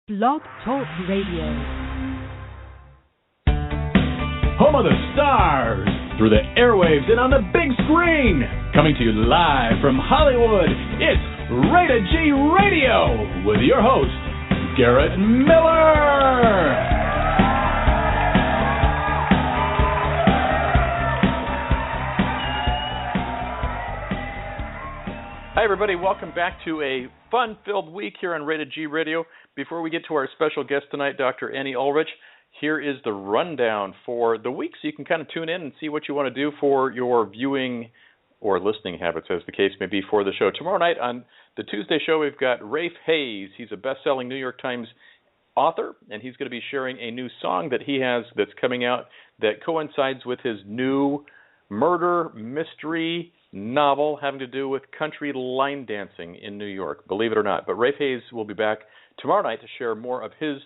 Blog Talk Radio. Home of the stars, through the airwaves and on the big screen. Coming to you live from Hollywood, it's Rated G Radio with your host, Garrett Miller. Hi, everybody. Welcome back to a fun-filled week here on Rated G Radio. Before we get to our special guest tonight, Dr. Annie Ullrich, here is the rundown for the week, so you can kind of tune in and see what you want to do for your viewing or listening habits, as the case may be, for the show. Tomorrow night on the Tuesday show, we've got Rafe Hayes. He's a best-selling New York Times author, and he's going to be sharing a new song that he has that's coming out that coincides with his new murder mystery novel having to do with country line dancing in New York, believe it or not. But Rafe Hayes will be back tomorrow night to share more of his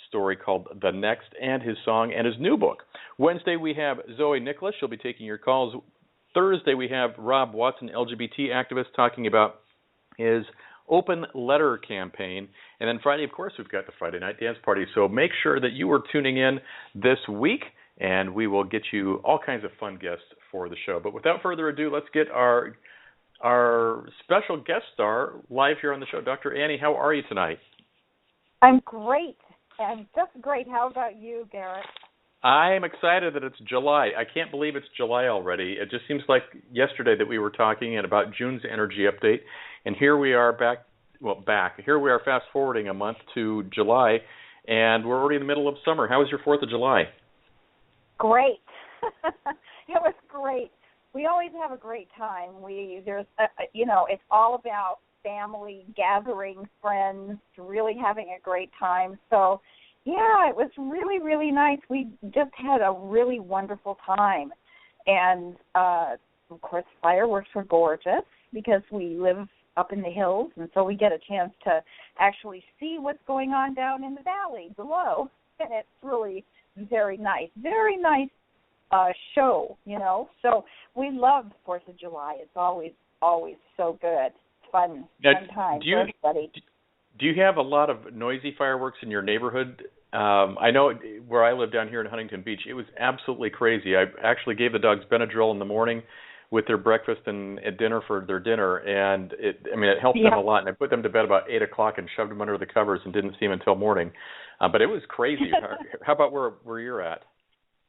story called The Next and his song and his new book. Wednesday we have Zoe Nicholas. She'll be taking your calls. Thursday we have Rob Watson, LGBT activist, talking about his open letter campaign. And then Friday, of course, we've got the Friday Night Dance Party. So make sure that you are tuning in this week, and we will get you all kinds of fun guests for the show. But without further ado, let's get our special guest star live here on the show. Dr. Annie, how are you tonight? I'm great. I'm just great. How about you, Garrett? I'm excited that it's July. I can't believe it's July already. It just seems like yesterday that we were talking about June's energy update, and here we are back. Here we are fast forwarding a month to July, and we're already in the middle of summer. How was your 4th of July? Great. It was great. We always have a great time. It's all about family, gathering, friends, really having a great time. So, yeah, it was really, really nice. We just had a really wonderful time. And, of course, fireworks were gorgeous because we live up in the hills, and so we get a chance to actually see what's going on down in the valley below. And it's really very nice. Very nice show, So we love 4th of July. It's always so good. Fun time for everybody. Do you have a lot of noisy fireworks in your neighborhood? I know where I live down here in Huntington Beach, it was absolutely crazy. I actually gave the dogs Benadryl in the morning with their breakfast and at dinner for their dinner, and it helped them a lot. And I put them to bed about 8 o'clock and shoved them under the covers and didn't see them until morning. But it was crazy. How about where you're at?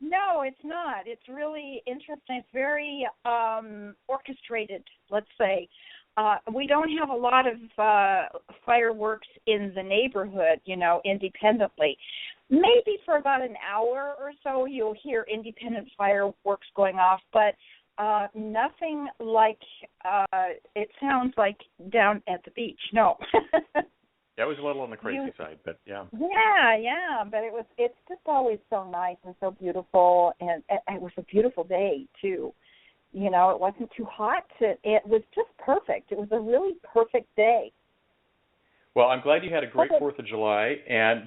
No, it's not. It's really interesting. It's very orchestrated, let's say. We don't have a lot of fireworks in the neighborhood, independently. Maybe for about an hour or so you'll hear independent fireworks going off, but nothing like it sounds like down at the beach. No. That was a little on the crazy side, but yeah. Yeah, but it's just always so nice and so beautiful, and it was a beautiful day too. It wasn't too hot. It was just perfect. It was a really perfect day. Well, I'm glad you had a great 4th of July,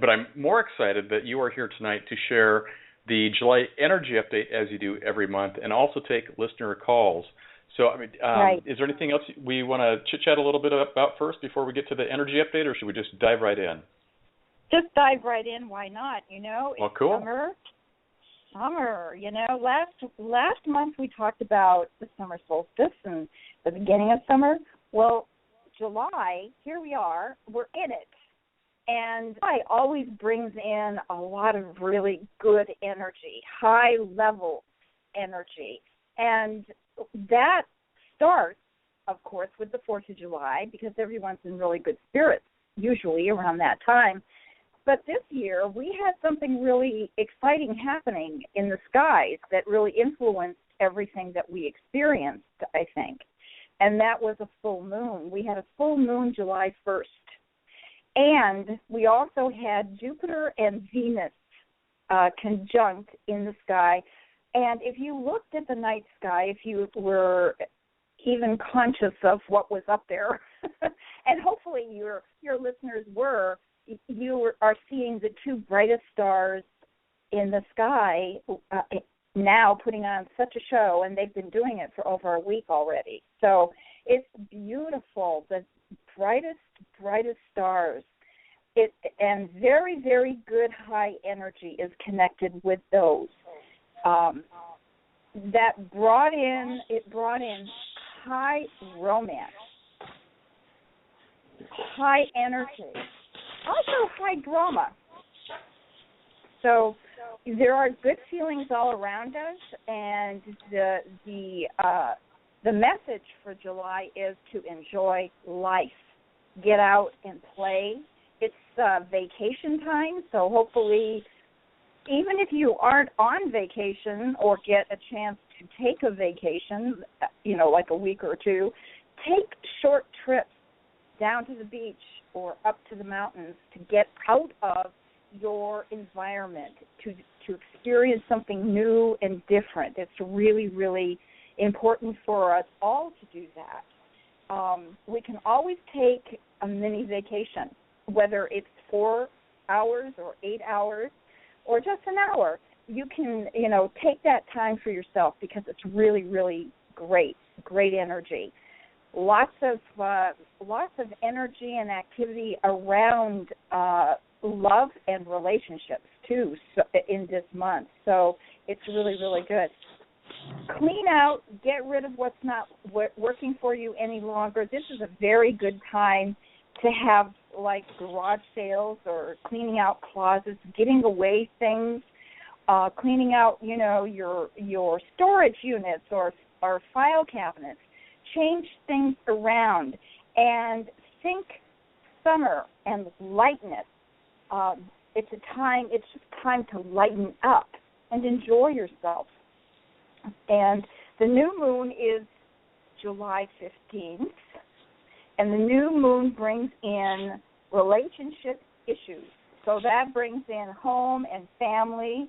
but I'm more excited that you are here tonight to share the July energy update as you do every month, and also take listener calls. So, right. Is there anything else we want to chit-chat a little bit about first before we get to the energy update, or should we just dive right in? Just dive right in. Why not? Well, cool. Summer. Last month we talked about the summer solstice and the beginning of summer. Well, July, here we are. We're in it. And July always brings in a lot of really good energy, high-level energy. And that starts, of course, with the 4th of July, because everyone's in really good spirits, usually around that time. But this year, we had something really exciting happening in the skies that really influenced everything that we experienced, I think. And that was a full moon. We had a full moon July 1st. And we also had Jupiter and Venus conjunct in the sky. And if you looked at the night sky, if you were even conscious of what was up there, and hopefully your listeners were, you are seeing the two brightest stars in the sky now putting on such a show, and they've been doing it for over a week already. So it's beautiful, the brightest stars. and very, very good high energy is connected with those. That brought in high romance, high energy, also high drama. So there are good feelings all around us, and the message for July is to enjoy life, get out and play. It's vacation time, so hopefully, even if you aren't on vacation or get a chance to take a vacation, like a week or two, take short trips down to the beach or up to the mountains to get out of your environment, to experience something new and different. It's really, really important for us all to do that. We can always take a mini vacation, whether it's 4 hours or 8 hours or just an hour. You can, take that time for yourself because it's really, really great energy. Lots of energy and activity around love and relationships too in this month. So it's really, really good. Clean out, get rid of what's not working for you any longer. This is a very good time to have like garage sales or cleaning out closets, giving away things, cleaning out, your storage units or file cabinets. Change things around and think summer and lightness. It's just time to lighten up and enjoy yourself. And the new moon is July 15th, and the new moon brings in relationship issues. So that brings in home and family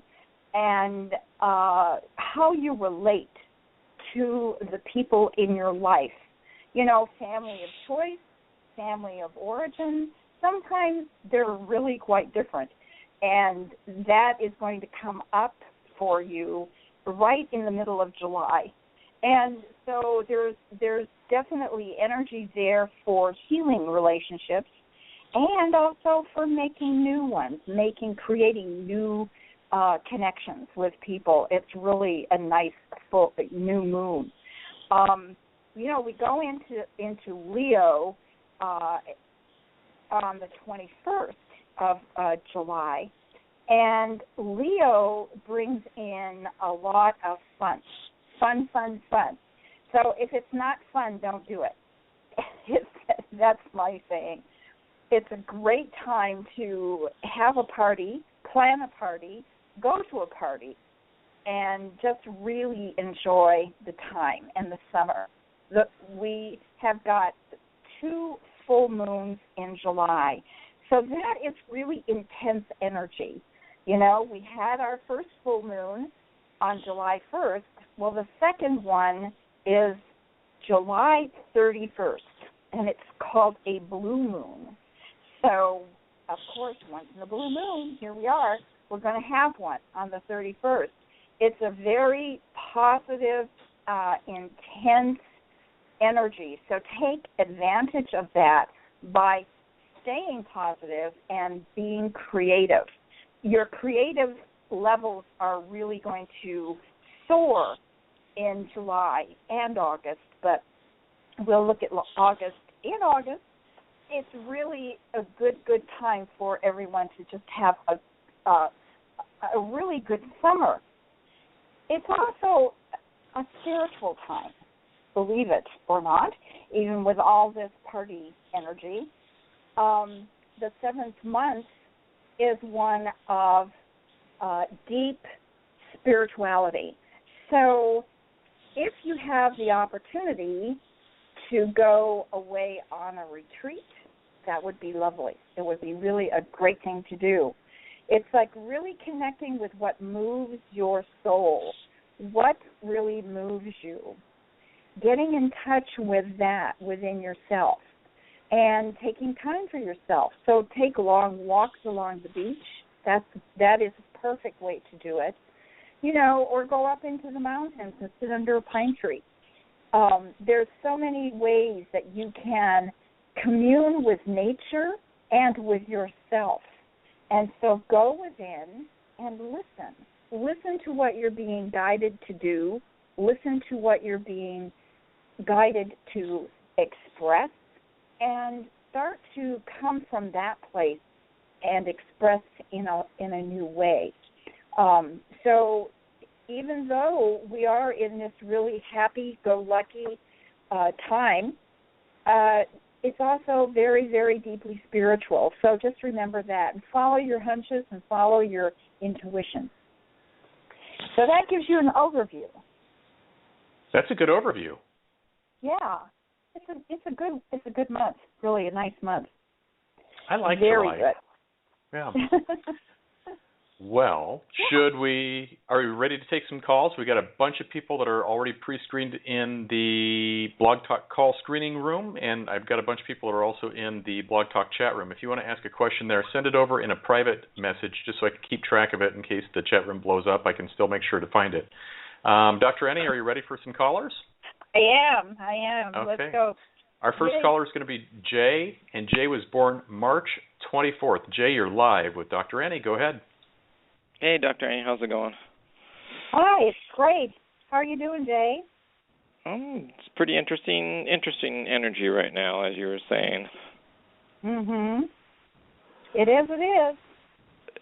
and how you relate to the people in your life. Family of choice, family of origin, sometimes they're really quite different. And that is going to come up for you right in the middle of July. And so there's definitely energy there for healing relationships and also for making new ones, creating new connections with people. It's really a nice full new moon. We go into Leo on the 21st of July, and Leo brings in a lot of fun. So if it's not fun, don't do it. That's my saying. It's a great time to have a party, plan a party, go to a party, and just really enjoy the time and the summer. We have got 2 full moons in July, so that is really intense energy. We had our first full moon on July 1st. Well, the second one is July 31st, and it's called a blue moon. So, of course, once in a blue moon, here we are, we're going to have one on the 31st. It's a very positive, intense energy. So take advantage of that by staying positive and being creative. Your creative levels are really going to soar in July and August, but we'll look at August. In August, it's really a good time for everyone to just have a really good summer. It's also a spiritual time, believe it or not, even with all this party energy. The 7th month is one of deep spirituality. So if you have the opportunity to go away on a retreat, that would be lovely. It would be really a great thing to do. It's like really connecting with what moves your soul, what really moves you, getting in touch with that within yourself, and taking time for yourself. So take long walks along the beach. That is a perfect way to do it. Or go up into the mountains and sit under a pine tree. There's so many ways that you can commune with nature and with yourself. And so go within and listen. Listen to what you're being guided to do. Listen to what you're being guided to express, and start to come from that place and express in a new way. So even though we are in this really happy-go-lucky time, it's also very, very deeply spiritual. So just remember that and follow your hunches and follow your intuition. So that gives you an overview. That's a good overview. Yeah, it's a good month. Really a nice month. I like very July. Good. Yeah. Well, are we ready to take some calls? We got a bunch of people that are already pre-screened in the Blog Talk call screening room, and I've got a bunch of people that are also in the Blog Talk chat room. If you want to ask a question there, send it over in a private message just so I can keep track of it in case the chat room blows up. I can still make sure to find it. Dr. Annie, are you ready for some callers? I am. Okay. Let's go. Our first caller is going to be Jay, and Jay was born March 24th. Jay, you're live with Dr. Annie. Go ahead. Hey, Dr. Annie, how's it going? Hi, it's great. How are you doing, Jay? It's pretty interesting energy right now, as you were saying. It is.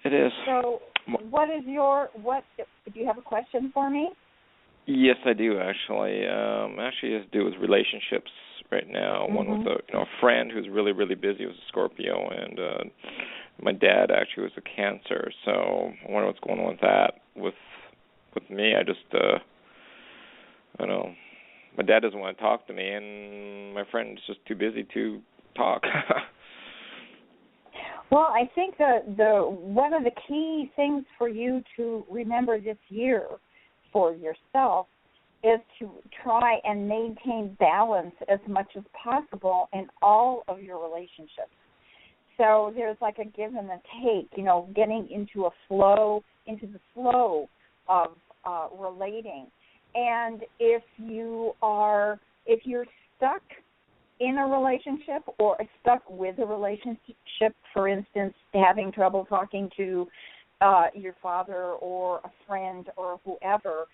It is. So, do you have a question for me? Yes, I do, actually. Actually, it has to do with relationships right now. One with a friend who's really, really busy, who's a Scorpio, and my dad actually was a Cancer. So I wonder what's going on with that. With me, I just, I don't know. My dad doesn't want to talk to me, and my friend's just too busy to talk. Well, I think the one of the key things for you to remember this year for yourself is to try and maintain balance as much as possible in all of your relationships. So there's like a give and a take, getting into the flow of relating. And if you're stuck in a relationship or stuck with a relationship, for instance, having trouble talking to your father or a friend or whoever,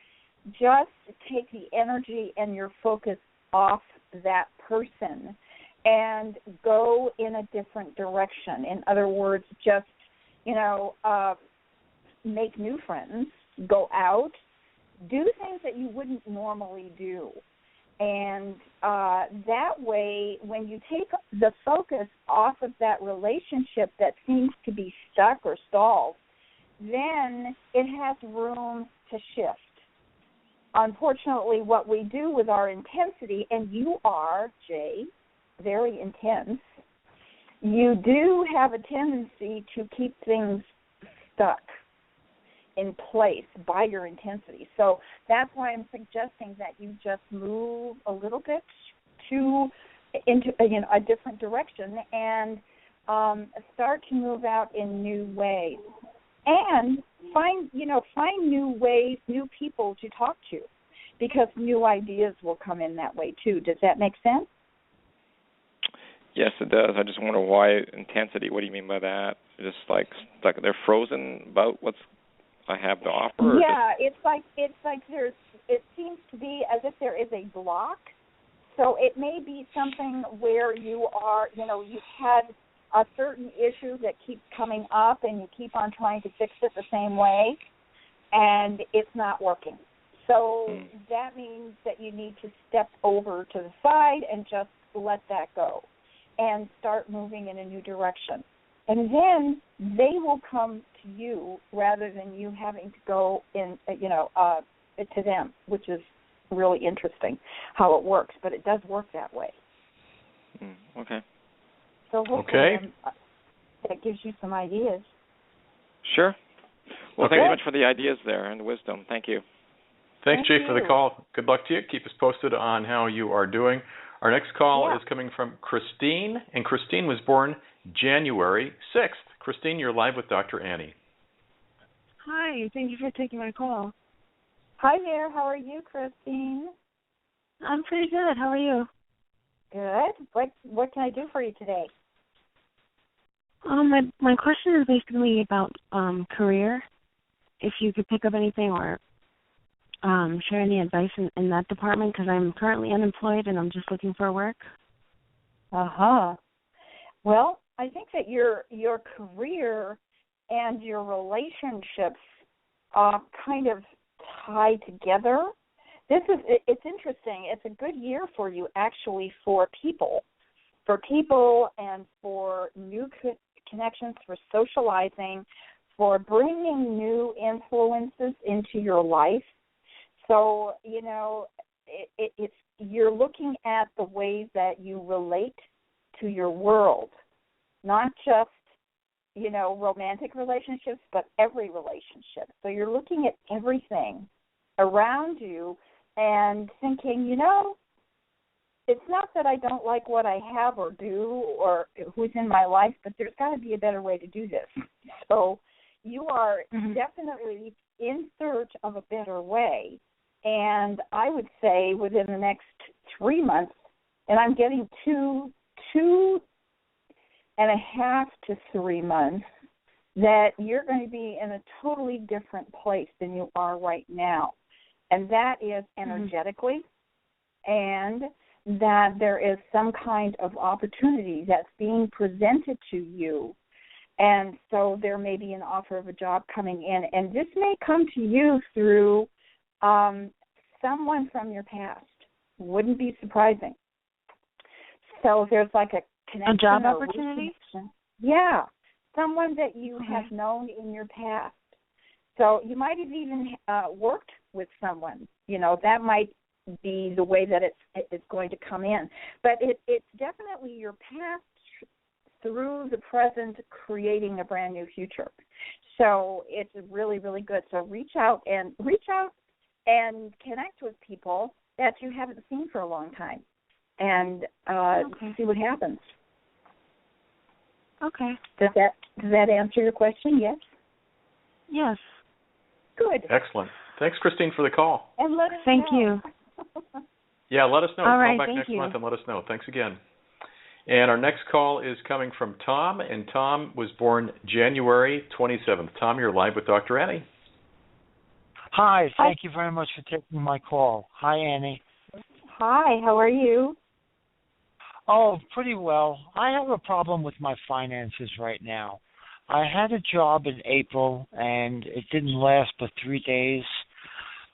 just take the energy and your focus off that person and go in a different direction. In other words, just, make new friends, go out, do things that you wouldn't normally do. And that way, when you take the focus off of that relationship that seems to be stuck or stalled, then it has room to shift. Unfortunately, what we do with our intensity, and you are, Jay, very intense, you do have a tendency to keep things stuck in place by your intensity. So that's why I'm suggesting that you just move a little bit into a different direction and start to move out in new ways. And find new ways, new people to talk to, because new ideas will come in that way too. Does that make sense? Yes, it does. I just wonder why intensity. What do you mean by that? Just like they're frozen about what I have to offer? Yeah, it's like it seems to be as if there is a block. So it may be something where you are, you've had a certain issue that keeps coming up and you keep on trying to fix it the same way, and it's not working. So that means that you need to step over to the side and just let that go and start moving in a new direction. And then they will come to you rather than you having to go in, to them, which is really interesting how it works, but it does work that way. Okay. So hopefully that gives you some ideas. Sure. Well, thank you very much for the ideas there and the wisdom. Thank you. Thanks, Jay, for the call. Good luck to you. Keep us posted on how you are doing. Our next call is coming from Christine, and Christine was born January 6th. Christine, you're live with Dr. Annie. Hi, thank you for taking my call. Hi there. How are you, Christine? I'm pretty good. How are you? Good. What can I do for you today? My question is basically about career. If you could pick up anything or share any advice in that department, because I'm currently unemployed and I'm just looking for work. Well, I think that your career and your relationships kind of tie together. It's interesting. It's a good year for you, actually, for people and for new connections, for socializing, for bringing new influences into your life. So, it's you're looking at the ways that you relate to your world, not just, romantic relationships, but every relationship. So you're looking at everything around you and thinking, it's not that I don't like what I have or do or who's in my life, but there's got to be a better way to do this. So you are definitely in search of a better way. And I would say within the next 3 months, and I'm getting 2.5 to 3 months, that you're going to be in a totally different place than you are right now. And that is energetically, and that there is some kind of opportunity that's being presented to you. And so there may be an offer of a job coming in. And this may come to you through someone from your past. Wouldn't be surprising. So there's like a connection. A job opportunity? Yeah, someone that you have known in your past. So you might have even worked with someone. That might be the way that it's going to come in. But it's definitely your past through the present creating a brand new future. So it's really, really good. So reach out and connect with people that you haven't seen for a long time and see what happens. Okay. Does that answer your question? Yes? Yes. Good. Excellent. Thanks, Christine, for the call. And let us Thank know. you. Yeah, let us know. All Call right, back thank next you. month and let us know. Thanks again. And our next call is coming from Tom, and Tom was born January 27th. Tom, you're live with Dr. Annie. Hi, thank you very much for taking my call. Hi, Annie. Hi, how are you? Oh, pretty well. I have a problem with my finances right now. I had a job in April, and it didn't last but 3 days.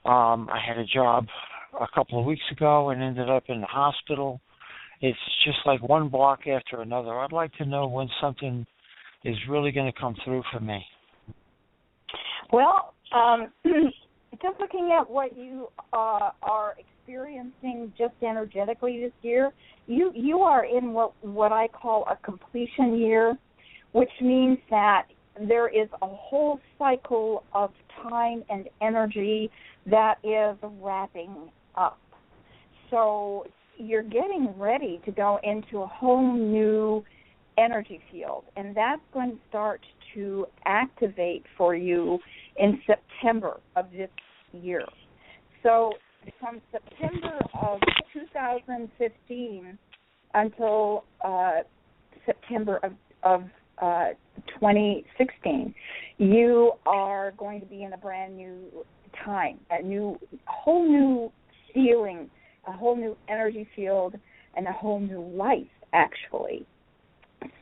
I had a job a couple of weeks ago and ended up in the hospital. It's just like one block after another. I'd like to know when something is really going to come through for me. Well, just looking at what you are experiencing just energetically this year, you are in what I call a completion year, which means that there is a whole cycle of time and energy that is wrapping up. So you're getting ready to go into a whole new energy field, and that's going to start to activate for you in September of this year. So from September of 2015 until September of 2016, you are going to be in a brand new time, whole new feeling, a whole new energy field, and a whole new life, actually.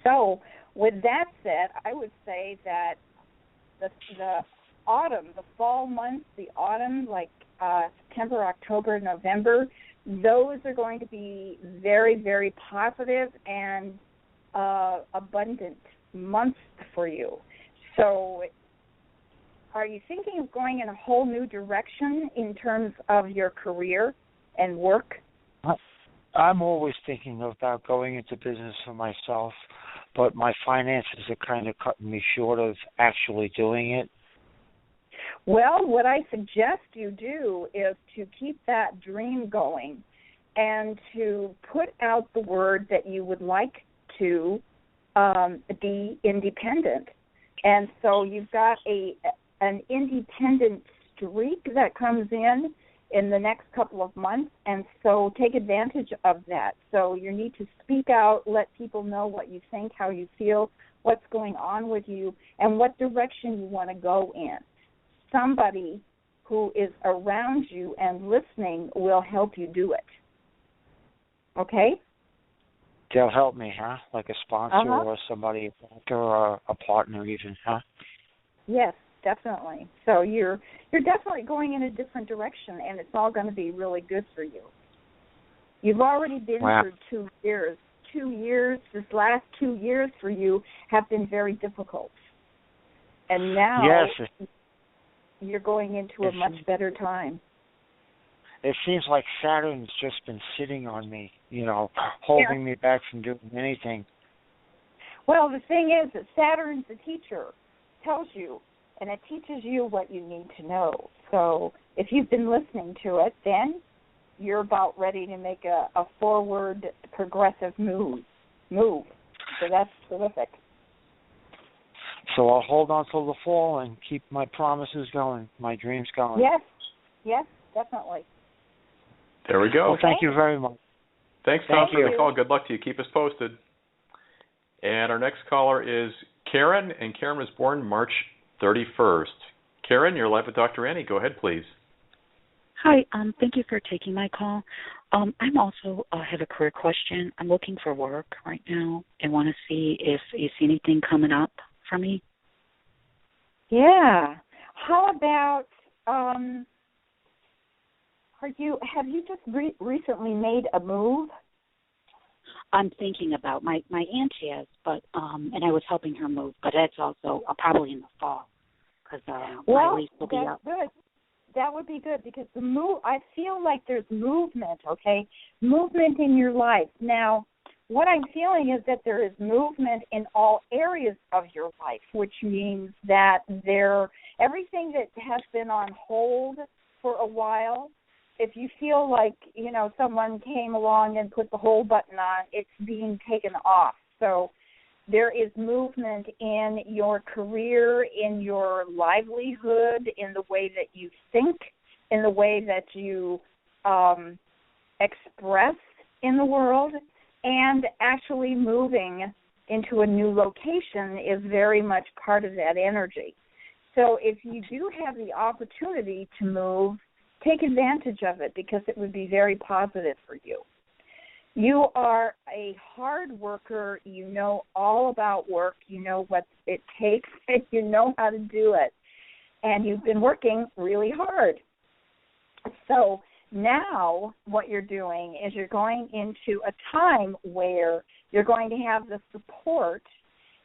So with that said, I would say that the autumn, the fall months, the autumn, like September, October, November, those are going to be very, very positive and abundant months for you. So are you thinking of going in a whole new direction in terms of your career and work? I'm always thinking about going into business for myself, but my finances are kind of cutting me short of actually doing it. Well, what I suggest you do is to keep that dream going and to put out the word that you would like to be independent. And so you've got an independent streak that comes in in the next couple of months, and so take advantage of that. So you need to speak out, let people know what you think, how you feel, what's going on with you, and what direction you want to go in. Somebody who is around you and listening will help you do it. Okay? They'll help me, huh? Like a sponsor or somebody, or a partner even, huh? Yes, definitely. So you're definitely going in a different direction, and it's all going to be really good for you. You've already been through 2 years. 2 years, this last 2 years for you have been very difficult. And now you're going into a much better time. It seems like Saturn's just been sitting on me, holding me back from doing anything. Well, the thing is that Saturn's the teacher, tells you, and it teaches you what you need to know. So if you've been listening to it, then you're about ready to make a forward, progressive move. So that's terrific. So I'll hold on till the fall and keep my promises going, my dreams going. Yes, definitely. There we go. Well, thank you very much. Thanks, Tom, for the call. Good luck to you. Keep us posted. And our next caller is Karen, and Karen was born March 31st. Karen, you're live with Dr. Annie. Go ahead, please. Hi, thank you for taking my call. I'm also have a career question. I'm looking for work right now and want to see if you see anything coming up for me. Yeah. How about have you just recently made a move? I'm thinking about my aunt has, but and I was helping her move, but that's also probably in the fall because my lease will be up. Good. That would be good because the move. I feel like there's movement. Okay, movement in your life. Now, what I'm feeling is that there is movement in all areas of your life, which means that everything that has been on hold for a while. If you feel like, someone came along and put the hold button on, it's being taken off. So there is movement in your career, in your livelihood, in the way that you think, in the way that you express in the world, and actually moving into a new location is very much part of that energy. So if you do have the opportunity to move, take advantage of it because it would be very positive for you. You are a hard worker. You know all about work. You know what it takes, and you know how to do it. And you've been working really hard. So now what you're doing is you're going into a time where you're going to have the support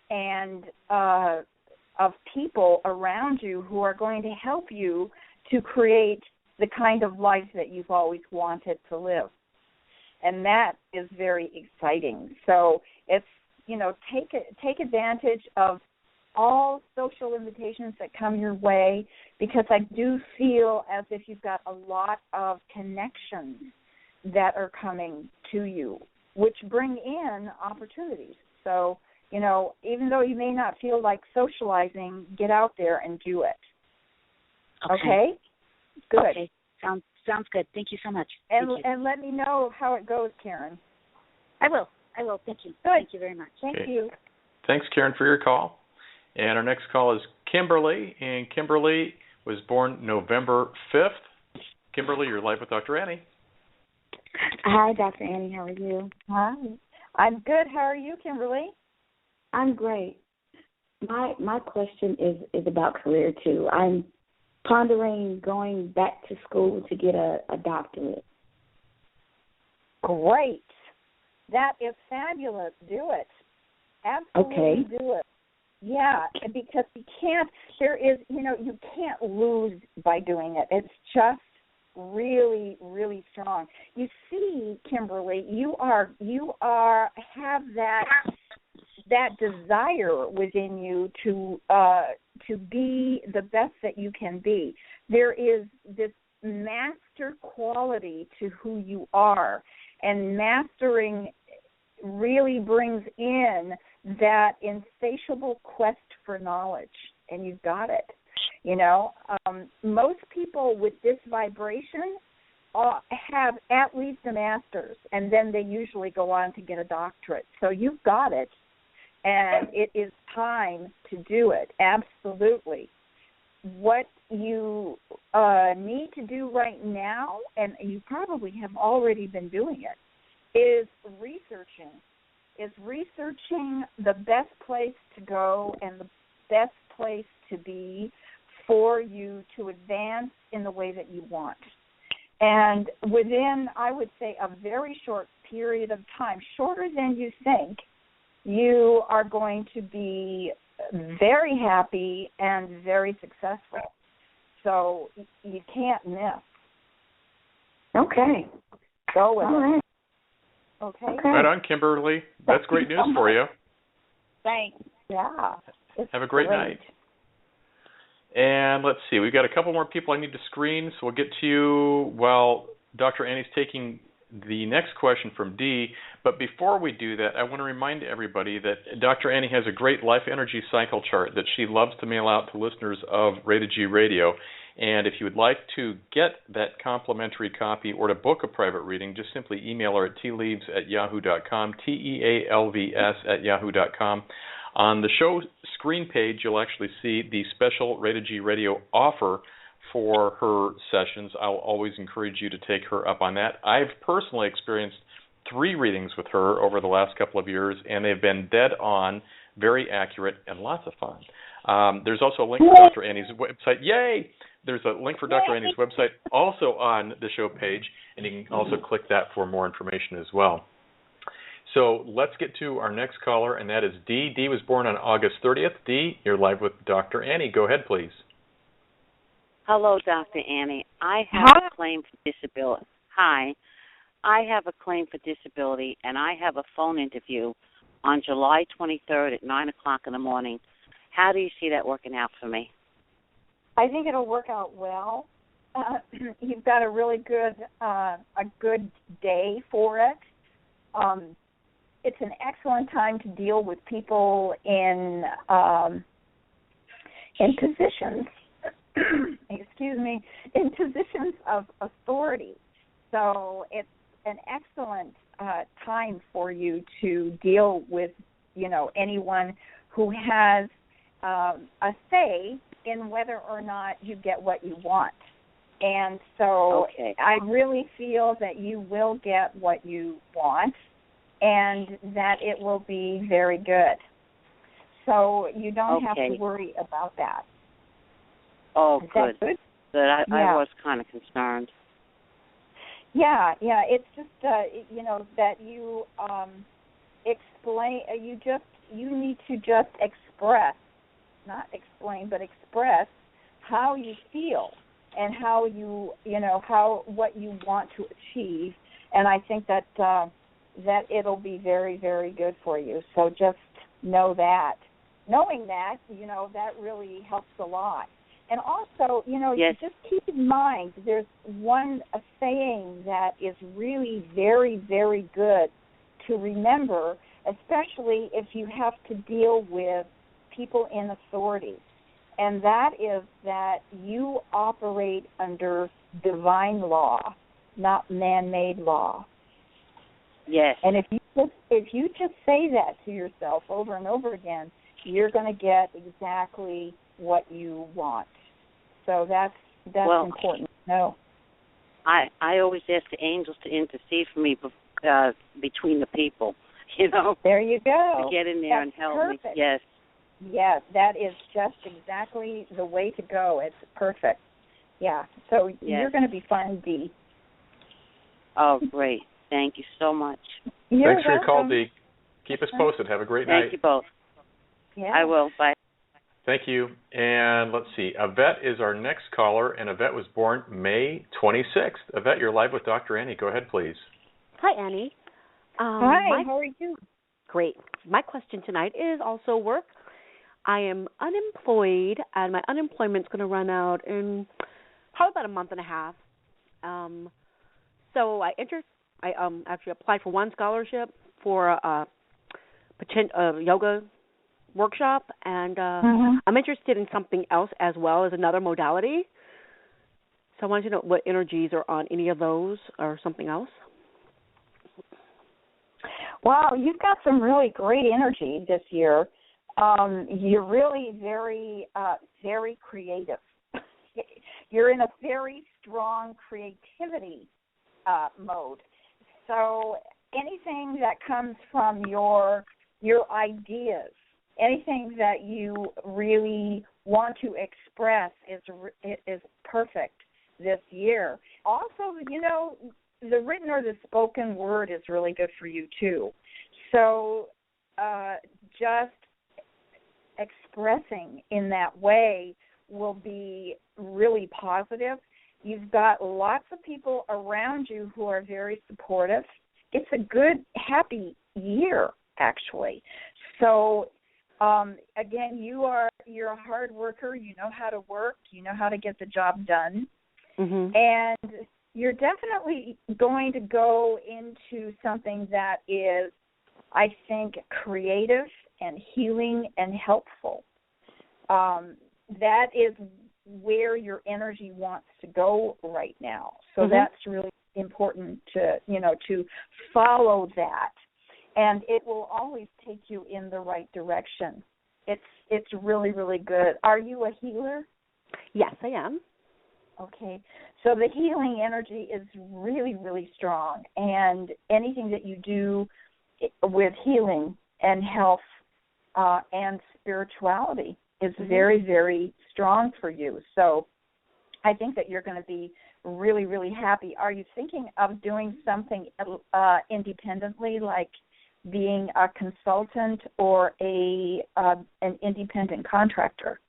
and of people around you who are going to help you to create the kind of life that you've always wanted to live. And that is very exciting. So it's, take advantage of all social invitations that come your way because I do feel as if you've got a lot of connections that are coming to you, which bring in opportunities. So, even though you may not feel like socializing, get out there and do it. Okay? Good. Okay. Sounds good. Thank you so much. And let me know how it goes, Karen. I will. Thank you. Good. Thank you very much. Thank you. Thanks, Karen, for your call. And our next call is Kimberly, and Kimberly was born November 5th. Kimberly, you're live with Dr. Annie. Hi, Dr. Annie. How are you? Hi. I'm good. How are you, Kimberly? I'm great. My question is about career, too. I'm pondering going back to school to get a doctorate. Great. That is fabulous. Do it. Absolutely do it. Yeah, because you can't lose by doing it. It's just really, really strong. You see, Kimberly, you have that desire within you to be the best that you can be. There is this master quality to who you are, and mastering really brings in that insatiable quest for knowledge, and you've got it. Most people with this vibration have at least a master's, and then they usually go on to get a doctorate. So you've got it, and it is time to do it, absolutely. What you need to do right now, and you probably have already been doing it, is researching the best place to go and the best place to be for you to advance in the way that you want. And within, I would say, a very short period of time, shorter than you think, you are going to be very happy and very successful. So you can't miss. Okay. Go with All it. right. Okay. Right on, Kimberly. That's great news for you. Thanks. Yeah. Have a great night. And let's see, we've got a couple more people I need to screen, so we'll get to you while Dr. Annie's taking the next question from Dee. But before we do that, I want to remind everybody that Dr. Annie has a great life energy cycle chart that she loves to mail out to listeners of Rated G Radio. And if you would like to get that complimentary copy or to book a private reading, just simply email her at tealeaves@yahoo.com, tealeavs@yahoo.com. On the show screen page, you'll actually see the special Rated G Radio offer for her sessions. I'll always encourage you to take her up on that. I've personally experienced 3 readings with her over the last couple of years, and they've been dead on, very accurate, and lots of fun. There's also a link to Dr. Annie's website. Yay! There's a link for Dr. Annie's website also on the show page, and you can also click that for more information as well. So let's get to our next caller, and that is Dee. Dee was born on August 30th. Dee, you're live with Dr. Annie. Go ahead, please. Hello, Dr. Annie. I have a claim for disability. Hi. I have a claim for disability, and I have a phone interview on July 23rd at 9 o'clock in the morning. How do you see that working out for me? I think it'll work out well. You've got a really good day for it. It's an excellent time to deal with people in positions, in positions of authority. So it's an excellent time for you to deal with, anyone who has a say in whether or not you get what you want. And so I really feel that you will get what you want and that it will be very good. So you don't have to worry about that. Oh, Is good. That good? I was kind of concerned. Yeah. It's just, that you explain, you need to just express, not explain, but express how you feel and how what you want to achieve. And I think that it'll be very, very good for you. So just know that. Knowing that, that really helps a lot. And also, just keep in mind, there's a saying that is really very, very good to remember, especially if you have to deal with people in authority. And that is that you operate under divine law, not man-made law. Yes. And if you just say that to yourself over and over again, you're going to get exactly what you want. So that's important to know. I always ask the angels to intercede for me between the people, There you go. To get in there and help me. Yes. Yes, that is just exactly the way to go. It's perfect. Yeah. So you're going to be fine, Dee. Oh, great. Thank you so much. Thanks for your call, Dee. Keep us posted. Have a great night. Thank you both. Yeah. I will. Bye. Thank you. And let's see. Yvette is our next caller, and Yvette was born May 26th. Yvette, you're live with Dr. Annie. Go ahead, please. Hi, Annie. Hi, how are you? Great. My question tonight is also work. I am unemployed, and my unemployment's going to run out in probably about a month and a half. So I actually applied for one scholarship for a yoga workshop, and I'm interested in something else as well as another modality. So I wanted to know what energies are on any of those or something else. Wow, you've got some really great energy this year. You're really very, very creative. You're in a very strong creativity mode. So anything that comes from your ideas, anything that you really want to express is perfect this year. Also, the written or the spoken word is really good for you too. So just expressing in that way will be really positive. You've got lots of people around you who are very supportive. It's a good, happy year, actually. So, again, you're a hard worker. You know how to work. You know how to get the job done. Mm-hmm. And you're definitely going to go into something that is, I think, creative and healing and helpful. That is where your energy wants to go right now. So that's really important to follow that. And it will always take you in the right direction. It's really, really good. Are you a healer? Yes, I am. Okay. So the healing energy is really, really strong. And anything that you do with healing and health and spirituality is very, very strong for you. So I think that you're going to be really, really happy. Are you thinking of doing something independently, like being a consultant or an independent contractor?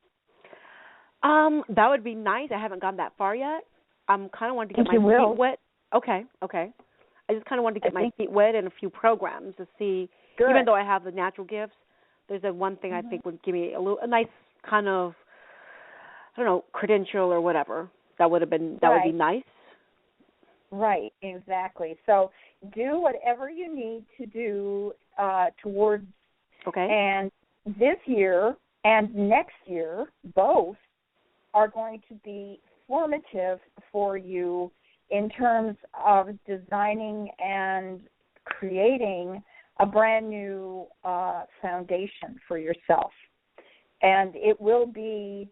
That would be nice. I haven't gone that far yet. I'm kind of wanting to get my feet wet. Okay. I just kind of wanted to get my feet wet in a few programs to see. Good. Even though I have the natural gifts, there's one thing I think would give me a nice kind of, I don't know, credential or whatever. That would be nice. Right, exactly. So do whatever you need to do towards. Okay. And this year and next year, both are going to be formative for you in terms of designing and creating a brand new foundation for yourself. And it will be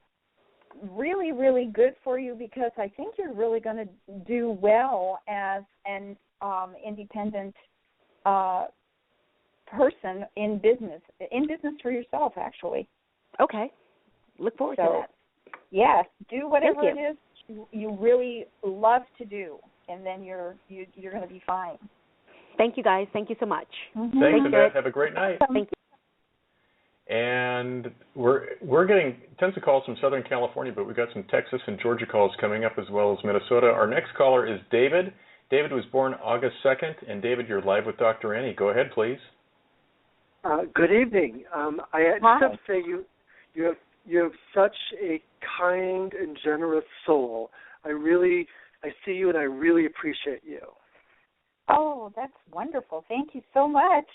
really, really good for you because I think you're really going to do well as an independent person in business for yourself, actually. Okay. Look forward to that. Yes, do whatever it is you really love to do, and then you're going to be fine. Thank you, guys. Thank you so much. Mm-hmm. Thanks, Yvette. Have a great night. Thank you. And we're getting tons of calls from Southern California, but we've got some Texas and Georgia calls coming up as well as Minnesota. Our next caller is David. David was born August 2nd, and David, you're live with Dr. Annie. Go ahead, please. Good evening. I just have to say you have such a kind and generous soul. I see you, and I really appreciate you. Oh, that's wonderful. Thank you so much.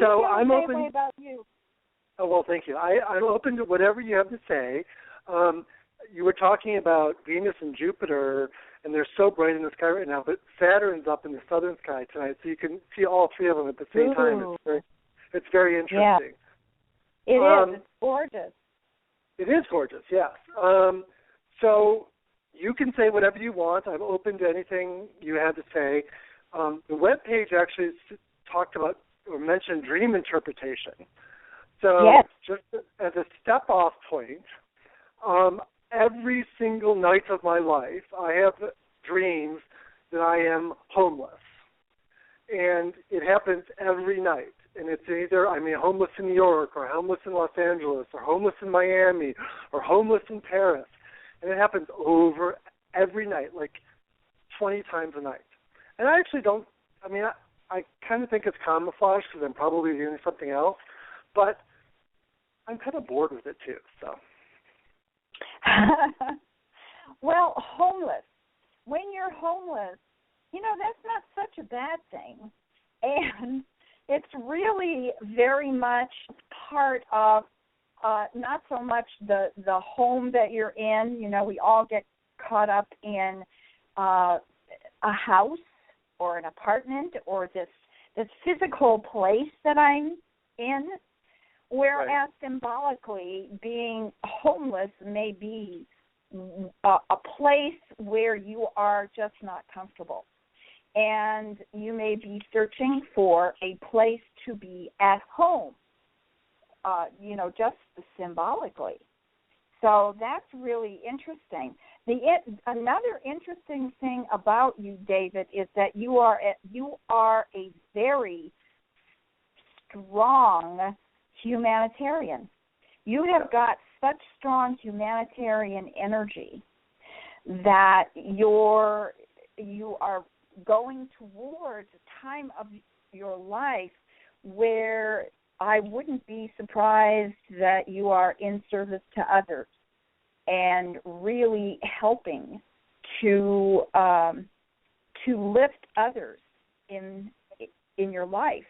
So I'm open. Way about you. Oh, well, thank you. I'm open to whatever you have to say. You were talking about Venus and Jupiter, and they're so bright in the sky right now, but Saturn's up in the southern sky tonight, so you can see all three of them at the same time. It's very interesting. Yeah. It is. It's gorgeous. It is gorgeous, yes. So you can say whatever you want. I'm open to anything you have to say. The webpage actually talked about or mentioned dream interpretation. So just as a step-off point, every single night of my life, I have dreams that I am homeless. And it happens every night. And it's either I'm homeless in New York or homeless in Los Angeles or homeless in Miami or homeless in Paris. And it happens over every night, like 20 times a night. And I actually don't, I kind of think it's camouflage because I'm probably doing something else. But I'm kind of bored with it too, so. Well, homeless. When you're homeless, that's not such a bad thing. And it's really very much part of not so much the home that you're in. We all get caught up in a house or an apartment or this physical place that I'm in, whereas symbolically being homeless may be a place where you are just not comfortable. And you may be searching for a place to be at home, just symbolically. So that's really interesting. Another interesting thing about you, David, is that you are a very strong humanitarian. You have got such strong humanitarian energy that you are going towards a time of your life where I wouldn't be surprised that you are in service to others and really helping to lift others in your life,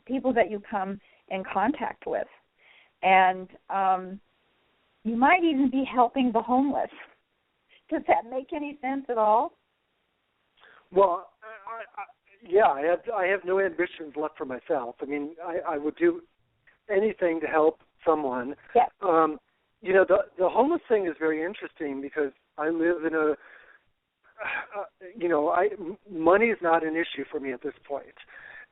people that you come in contact with. And you might even be helping the homeless. Does that make any sense at all? Well, I have no ambitions left for myself. I mean, I would do anything to help someone. Yeah. The homeless thing is very interesting because I live in money is not an issue for me at this point.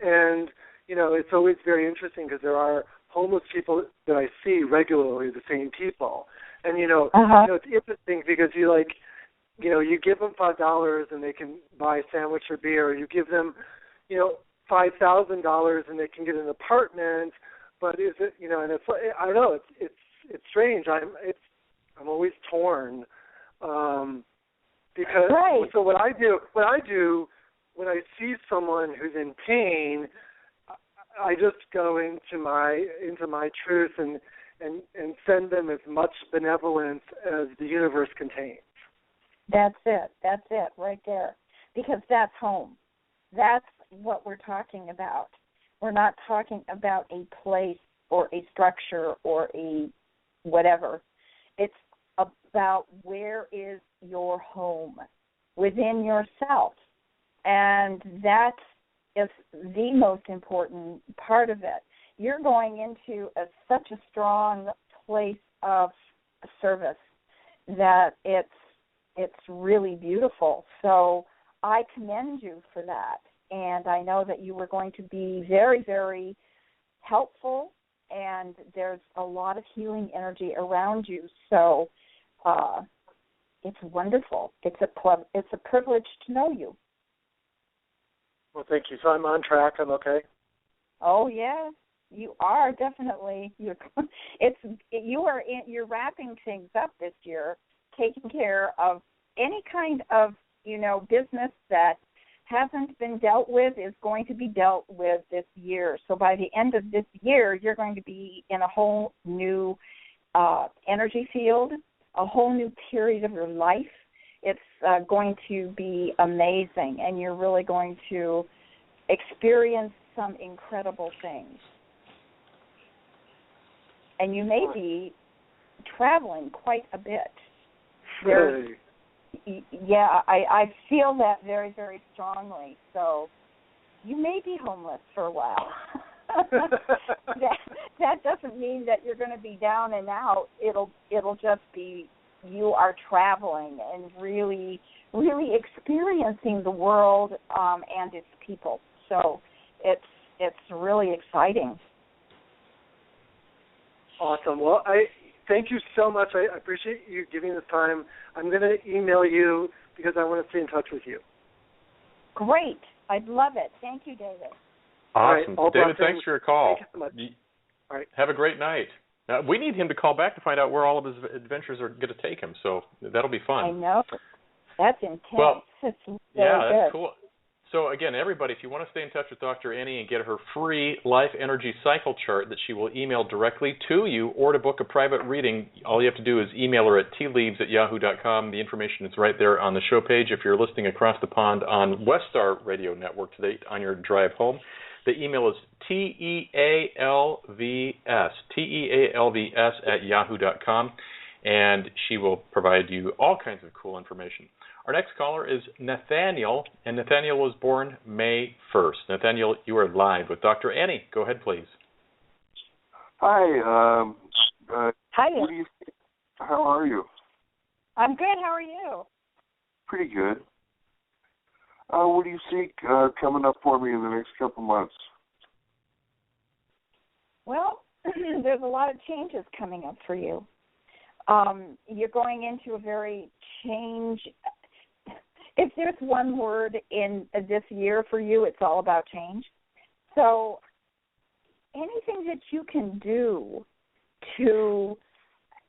And, it's always very interesting because there are homeless people that I see regularly, the same people. And, it's interesting because you give them $5 and they can buy a sandwich or beer. You give them, $5,000 and they can get an apartment. But is it, and it's, I don't know, it's strange. I'm always torn because so what I do when I see someone who's in pain, I just go into my truth and send them as much benevolence as the universe contains. That's it right there, because that's home. That's what we're talking about. We're not talking about a place or a structure or a whatever. It's about where is your home within yourself. And that is the most important part of it. You're going into such a strong place of service that it's really beautiful. So I commend you for that. And I know that you were going to be very, very helpful, and there's a lot of healing energy around you. So it's wonderful. It's a privilege to know you. Well, thank you. So I'm on track. I'm okay? Oh, yeah. You are, definitely. You're wrapping things up this year, taking care of any kind of, business that hasn't been dealt with is going to be dealt with this year. So by the end of this year, you're going to be in a whole new energy field, a whole new period of your life. It's going to be amazing, and you're really going to experience some incredible things. And you may be traveling quite a bit. Yeah, I feel that very, very strongly. So you may be homeless for a while. that doesn't mean that you're going to be down and out. It'll just be you are traveling and really, really experiencing the world and its people. So it's really exciting. Awesome. Well, I thank you so much. I appreciate you giving the time. I'm going to email you because I want to stay in touch with you. Great. I'd love it. Thank you, David. Awesome. Right, David, thanks for your call. Thank you so much. All right. Have a great night. We need him to call back to find out where all of his adventures are going to take him, so that'll be fun. I know. That's intense. Well, that's that's cool. So, again, everybody, if you want to stay in touch with Dr. Annie and get her free life energy cycle chart that she will email directly to you or to book a private reading, all you have to do is email her at tealeaves@yahoo.com. The information is right there on the show page. If you're listening across the pond on Westar Radio Network today on your drive home, the email is TEALVS@yahoo.com. and she will provide you all kinds of cool information. Our next caller is Nathaniel, and Nathaniel was born May 1st. Nathaniel, you are live with Dr. Annie. Go ahead, please. Hi. Hi. How are you? I'm good. How are you? Pretty good. What do you see coming up for me in the next couple months? Well, there's a lot of changes coming up for you. You're going into a very change. If there's one word in this year for you, it's all about change. So anything that you can do to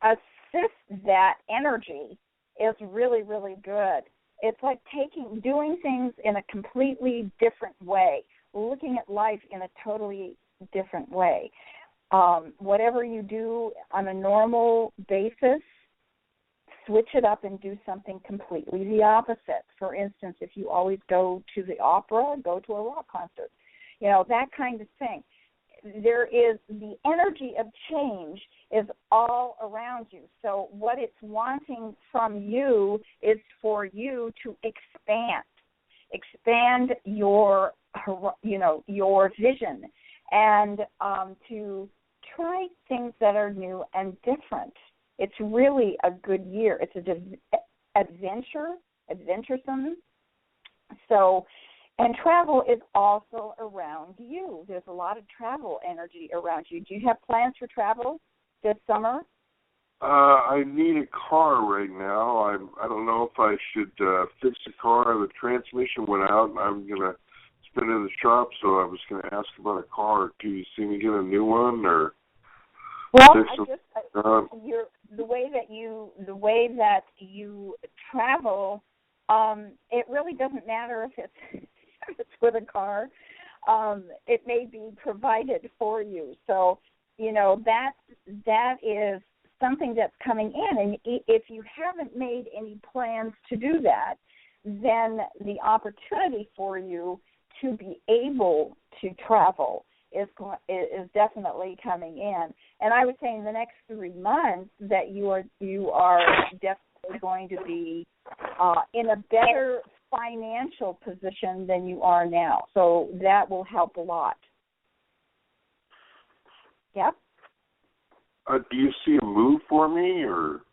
assist that energy is really, really good. It's like doing things in a completely different way, looking at life in a totally different way. Whatever you do on a normal basis, switch it up and do something completely the opposite. For instance, if you always go to the opera, go to a rock concert, that kind of thing. There is the energy of change is all around you. So what it's wanting from you is for you to expand your vision, and to try things that are new and different. It's really a good year. It's adventuresome. So, and travel is also around you. There's a lot of travel energy around you. Do you have plans for travel this summer? I need a car right now. I don't know if I should fix the car. The transmission went out, and I'm going to spin in the shop, so I was going to ask about a car. Do you see me get a new one, or? Well, the way that you travel, it really doesn't matter if it's with a car. It may be provided for you. So, that is something that's coming in. And if you haven't made any plans to do that, then the opportunity for you to be able to travel is definitely coming in. And I would say in the next 3 months that you are definitely going to be in a better financial position than you are now. So that will help a lot. Yep. Do you see a move for me, or?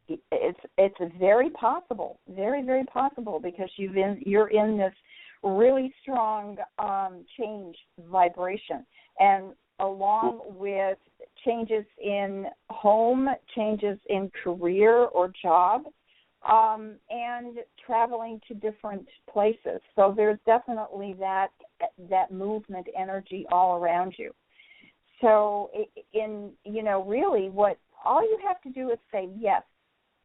It's very possible, very, very possible, because you're in this really strong change vibration, and along with changes in home, changes in career or job, and traveling to different places. So there's definitely that movement energy all around you. So really all you have to do is say yes,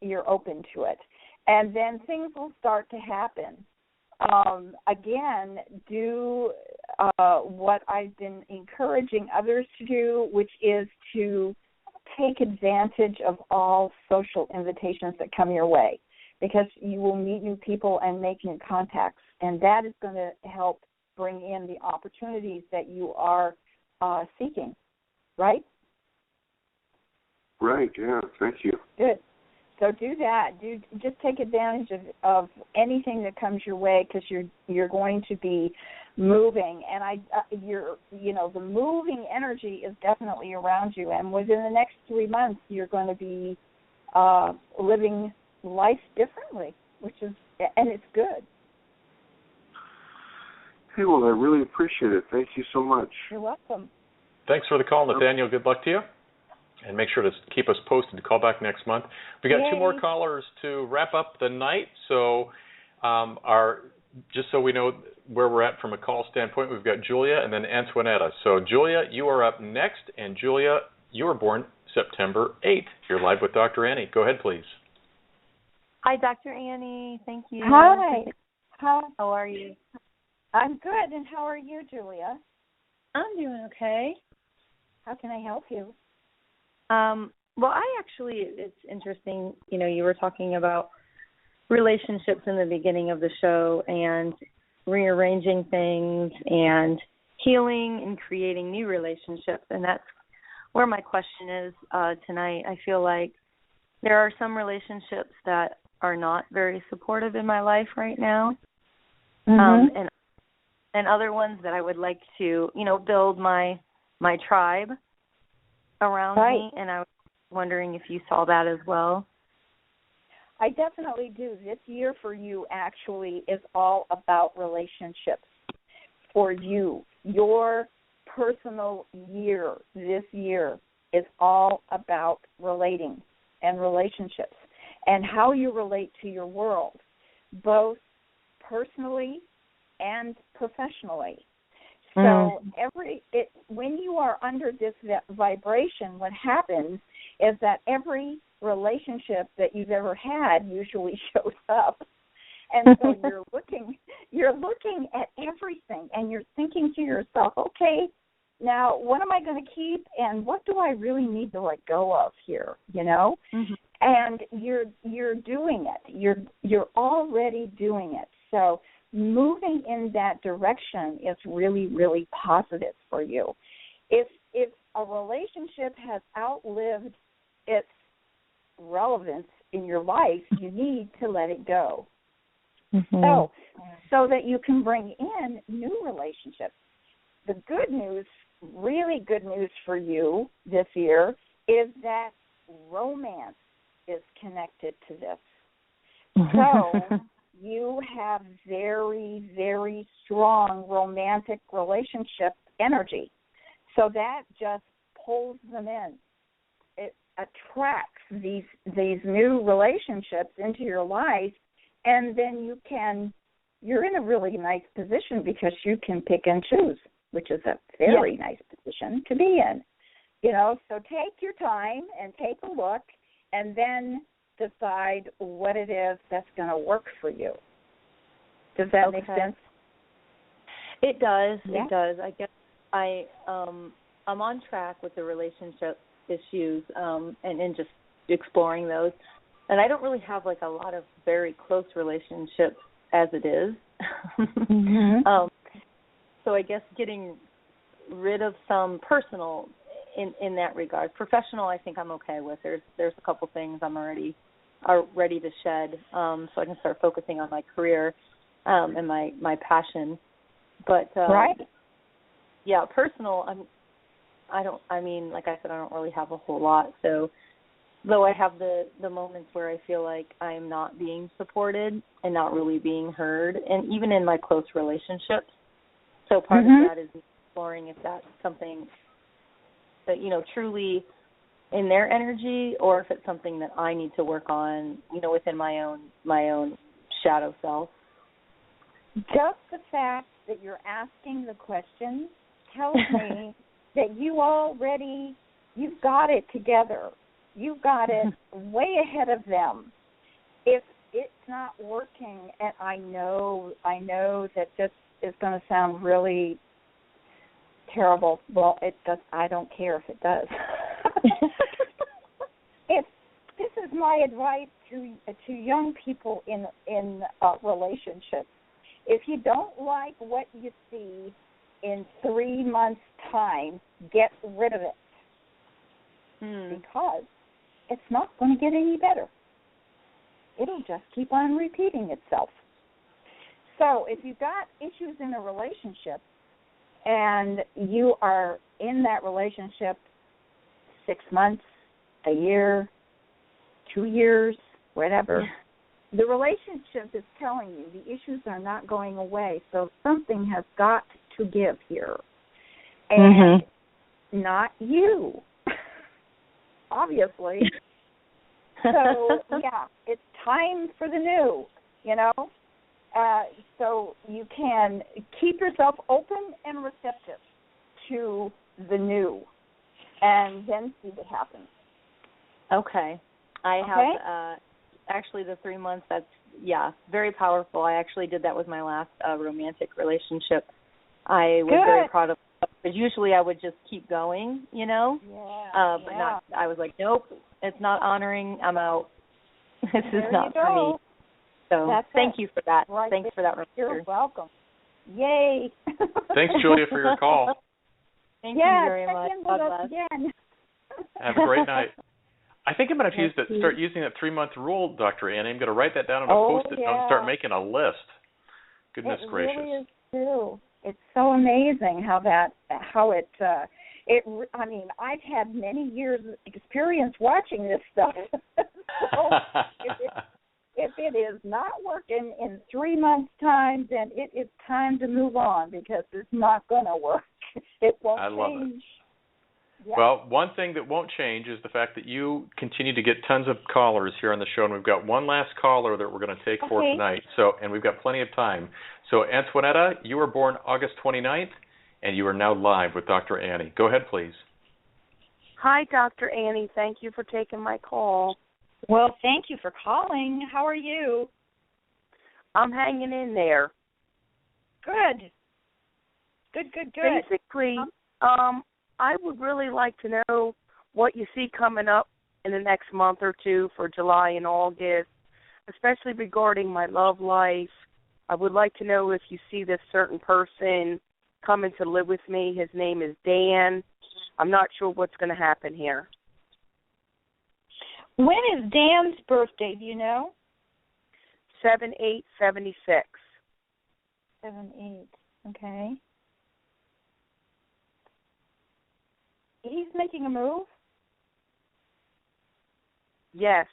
you're open to it, and then things will start to happen. Again, do what I've been encouraging others to do, which is to take advantage of all social invitations that come your way, because you will meet new people and make new contacts, and that is going to help bring in the opportunities that you are seeking, right? Right, yeah, thank you. Good. So do that. Just take advantage of anything that comes your way, because you're going to be moving, and the moving energy is definitely around you. And within the next 3 months, you're going to be living life differently, and it's good. Hey, well, I really appreciate it. Thank you so much. You're welcome. Thanks for the call, Nathaniel. Good luck to you. And make sure to keep us posted. Call back next month. We got 2 more callers to wrap up the night. So, just so we know where we're at from a call standpoint, we've got Julia and then Antoinetta. So, Julia, you are up next. And Julia, you were born September 8th. You're live with Dr. Annie. Go ahead, please. Hi, Dr. Annie. Thank you. Hi. How are you? I'm good. And how are you, Julia? I'm doing okay. How can I help you? Well, it's interesting, you were talking about relationships in the beginning of the show and rearranging things and healing and creating new relationships, and that's where my question is tonight. I feel like there are some relationships that are not very supportive in my life right now, and other ones that I would like to, build my tribe around me. And I was wondering if you saw that as well. I definitely do. This year for you actually is all about relationships. For you, your personal year this year is all about relating and relationships and how you relate to your world, both personally and professionally. So when you are under this vibration, what happens is that every relationship that you've ever had usually shows up. And so you're looking at everything and you're thinking to yourself, okay, now what am I going to keep and what do I really need to let go of here, And you're doing it. You're already doing it. So moving in that direction is really, really positive for you. If a relationship has outlived its relevance in your life, you need to let it go. So that you can bring in new relationships. The good news, really good news for you this year is that romance is connected to this. So you have very, very strong romantic relationship energy. So that just pulls them in. It attracts these new relationships into your life, and then you're in a really nice position because you can pick and choose, which is a very nice position to be in. So take your time and take a look and then decide what it is that's going to work for you. Does that make sense? It does. Yeah. It does. I guess I'm on track with the relationship issues and just exploring those. And I don't really have a lot of very close relationships as it is. So I guess getting rid of some personal in that regard. Professional, I think I'm okay with. There's a couple things I'm already ready to shed, so I can start focusing on my career and my passion. But yeah, personal. Like I said, I don't really have a whole lot. So though I have the moments where I feel like I'm not being supported and not really being heard, and even in my close relationships. So part of that is exploring if that's something that, truly in their energy, or if it's something that I need to work on, within my own shadow self. Just the fact that you're asking the question tells me that you've got it together. You've got it way ahead of them. If it's not working, and I know that this is going to sound really terrible. Well, it does. I don't care if it does. This is my advice to young people in relationships. If you don't like what you see in 3 months' time, get rid of it. Because it's not going to get any better. It'll just keep on repeating itself. So if you've got issues in a relationship and you are in that relationship 6 months, a year, 2 years, whatever, the relationship is telling you the issues are not going away, so something has got to give here. And not you, obviously. So, yeah, it's time for the new, so you can keep yourself open and receptive to the new and then see what happens. Okay. I have actually the 3 months, that's, very powerful. I actually did that with my last romantic relationship. I was very proud of it, because usually I would just keep going, but not, I was like, nope, it's not honoring, I'm out. This is not for me. So thank you for that. Right. Thanks for that reminder. You're welcome. Yay. Thanks, Julia, for your call. Thank you very much. God bless. Again. Have a great night. I think I'm going to start using that 3-month rule, Dr. Annie. I'm going to write that down on a Post-it note and start making a list. Goodness gracious. It really is true. It's so amazing I mean, I've had many years of experience watching this stuff. So if it is not working in 3 months' time, then it is time to move on because it's not going to work. It won't change. I love it. Yeah. Well, one thing that won't change is the fact that you continue to get tons of callers here on the show, and we've got one last caller that we're going to take for tonight. And we've got plenty of time. So, Antoinetta, you were born August 29th, and you are now live with Dr. Annie. Go ahead, please. Hi, Dr. Annie. Thank you for taking my call. Well, thank you for calling. How are you? I'm hanging in there. Good. Good. Basically, I would really like to know what you see coming up in the next month or two for July and August, especially regarding my love life. I would like to know if you see this certain person coming to live with me. His name is Dan. I'm not sure what's going to happen here. When is Dan's birthday, do you know? 7/8/76. 7/8, okay. He's making a move? Yes.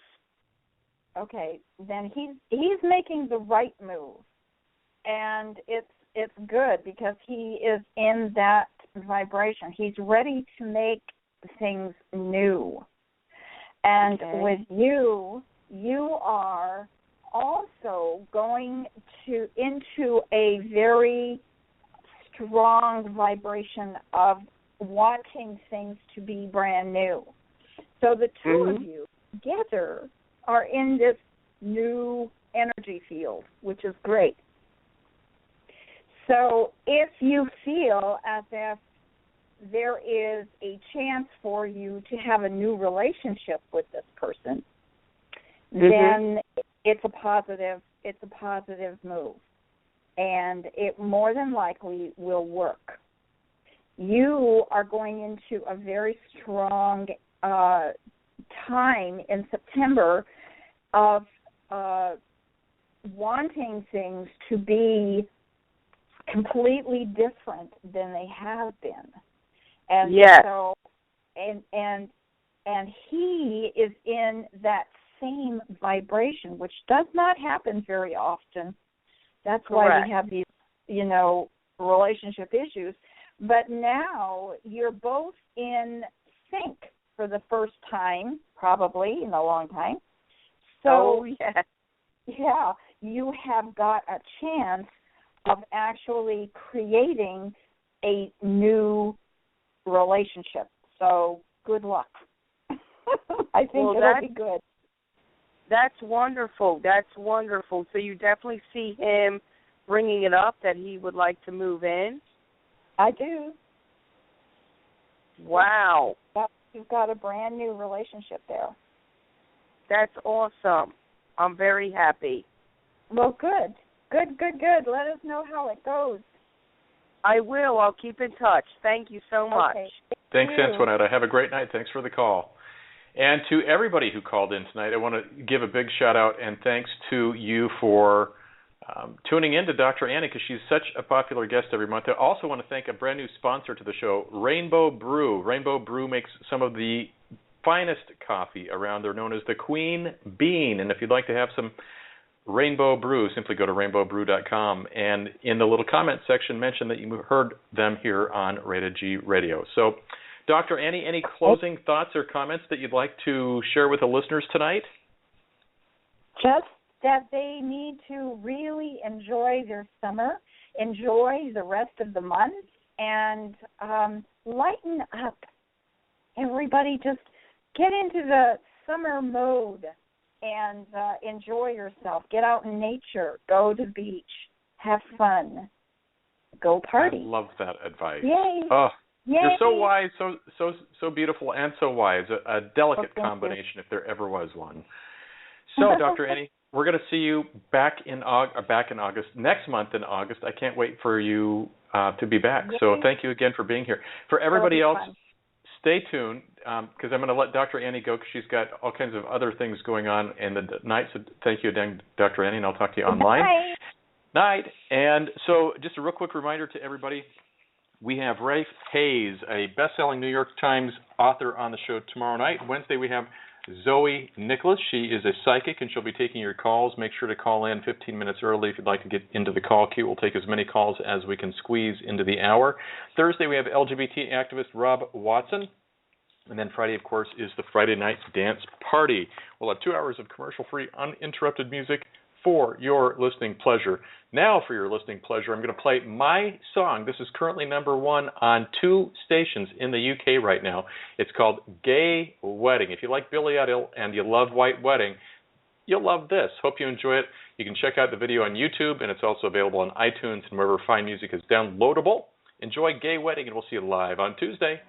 Okay, then he's making the right move. And it's good because he is in that vibration. He's ready to make things new. And with you are also going into a very strong vibration of wanting things to be brand new. So the two of you together are in this new energy field, which is great. So if you feel as if there is a chance for you to have a new relationship with this person, then it's a positive move. And it more than likely will work. You are going into a very strong time in September of wanting things to be completely different than they have been. And so and he is in that same vibration, which does not happen very often. That's why we have these, relationship issues. But now you're both in sync for the first time, probably in a long time. So, you have got a chance of actually creating a new relationship. So, good luck. I think it'll be good. That's wonderful. So you definitely see him bringing it up that he would like to move in? I do. Wow. You've got a brand new relationship there. That's awesome. I'm very happy. Well, good. Good. Let us know how it goes. I will. I'll keep in touch. Thank you so much. Thanks, Antoinette. Have a great night. Thanks for the call. And to everybody who called in tonight, I want to give a big shout-out and thanks to you for tuning in to Dr. Annie because she's such a popular guest every month. I also want to thank a brand new sponsor to the show, Rainbow Brew. Rainbow Brew makes some of the finest coffee around. They're known as the Queen Bean. And if you'd like to have some Rainbow Brew, simply go to rainbowbrew.com. And in the little comment section, mention that you heard them here on Rated G Radio. So, Dr. Annie, any closing thoughts or comments that you'd like to share with the listeners tonight? Just that they need to really enjoy their summer, enjoy the rest of the month, and lighten up. Everybody just get into the summer mode and enjoy yourself. Get out in nature. Go to the beach. Have fun. Go party. I love that advice. Yay. Oh, Yay. You're so wise, so beautiful, and so wise. A delicate combination, if there ever was one. So, Dr. Annie, we're going to see you back in August, next month in August. I can't wait for you to be back. Yay. So thank you again for being here. For everybody else, stay tuned because I'm going to let Dr. Annie go because she's got all kinds of other things going on in the night. So thank you again, Dr. Annie, and I'll talk to you online. Night. And so just a real quick reminder to everybody, we have Rafe Hayes, a best-selling New York Times author, on the show tomorrow night. Wednesday we have Zoe Nicholas. She is a psychic, and she'll be taking your calls. Make sure to call in 15 minutes early if you'd like to get into the call queue. We'll take as many calls as we can squeeze into the hour. Thursday, we have LGBT activist Rob Watson. And then Friday, of course, is the Friday Night Dance Party. We'll have 2 hours of commercial-free, uninterrupted music for your listening pleasure. Now, for your listening pleasure, I'm going to play my song. This is currently number 1 on 2 stations in the UK right now. It's called Gay Wedding. If you like Billy Idol and you love White Wedding, you'll love this. Hope you enjoy it. You can check out the video on YouTube, and it's also available on iTunes and wherever fine music is downloadable. Enjoy Gay Wedding, and we'll see you live on Tuesday.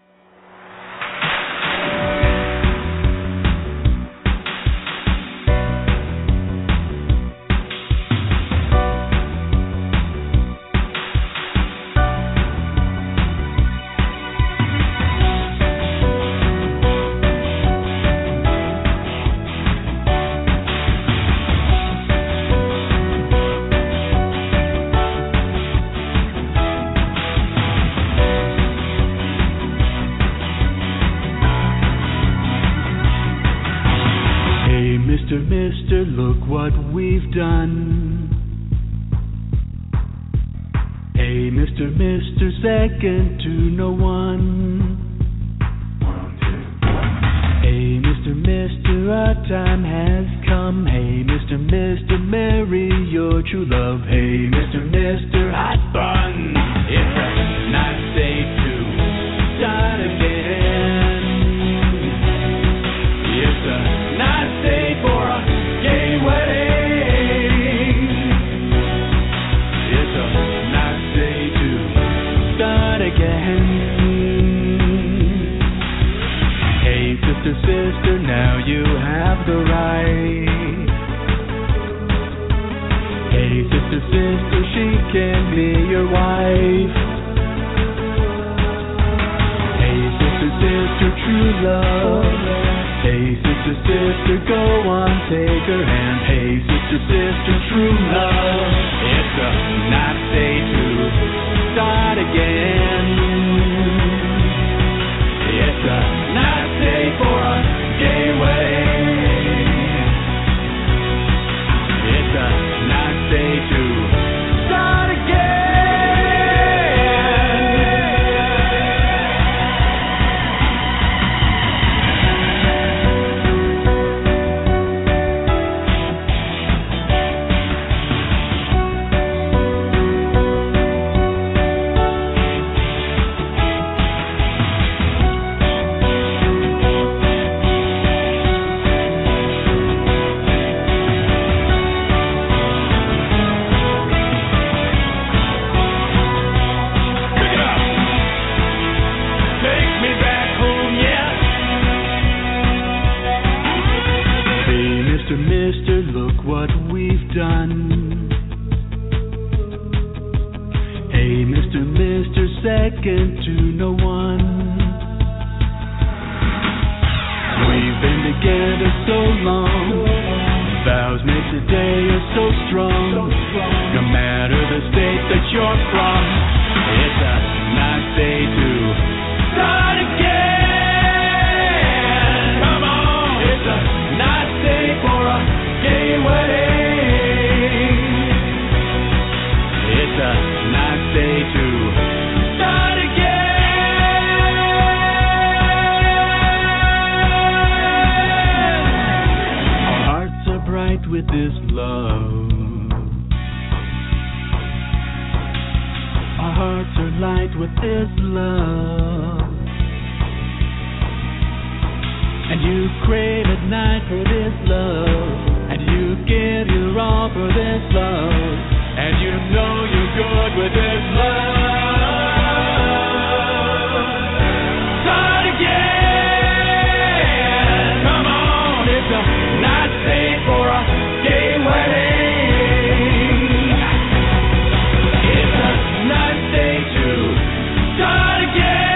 Mister, look what we've done. Hey, Mr., second to no one. Hey, Mr., our time has come. Hey, Mr., marry your true love. Hey, Mr., hot bun. It's a nice day to start again. It's a nice day for a gay wedding. It's a nice day to start again. Hey, sister, now you have the right. Hey, sister, she can be your wife. Hey, sister, true love. Hey, sister, go on, take her hand. Hey, sister, true love. It's a nice day to start again. It's a nice day for a gay wedding. It's a nice day to start again. Mister, look what we've done. Hey, Mr., second to no one. We've been together so long. Vows made today are so strong. No matter the state that you're from, it's a nice day to start again. Come on, it's a nice day for a gay wedding. It's a nice day to start again. Our hearts are bright with this love. Our hearts are light with this love. And you crave at night for this love. And you give your all for this love. And you know you're good with this love. Start again. Come on, it's a nice day for a gay wedding. It's a nice day to start again.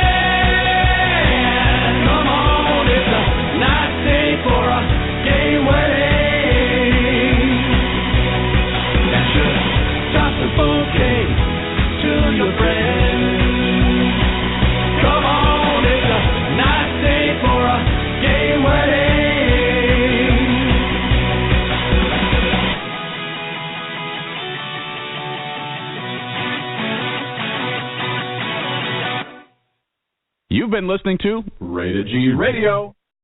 You've been listening to Rated G Radio.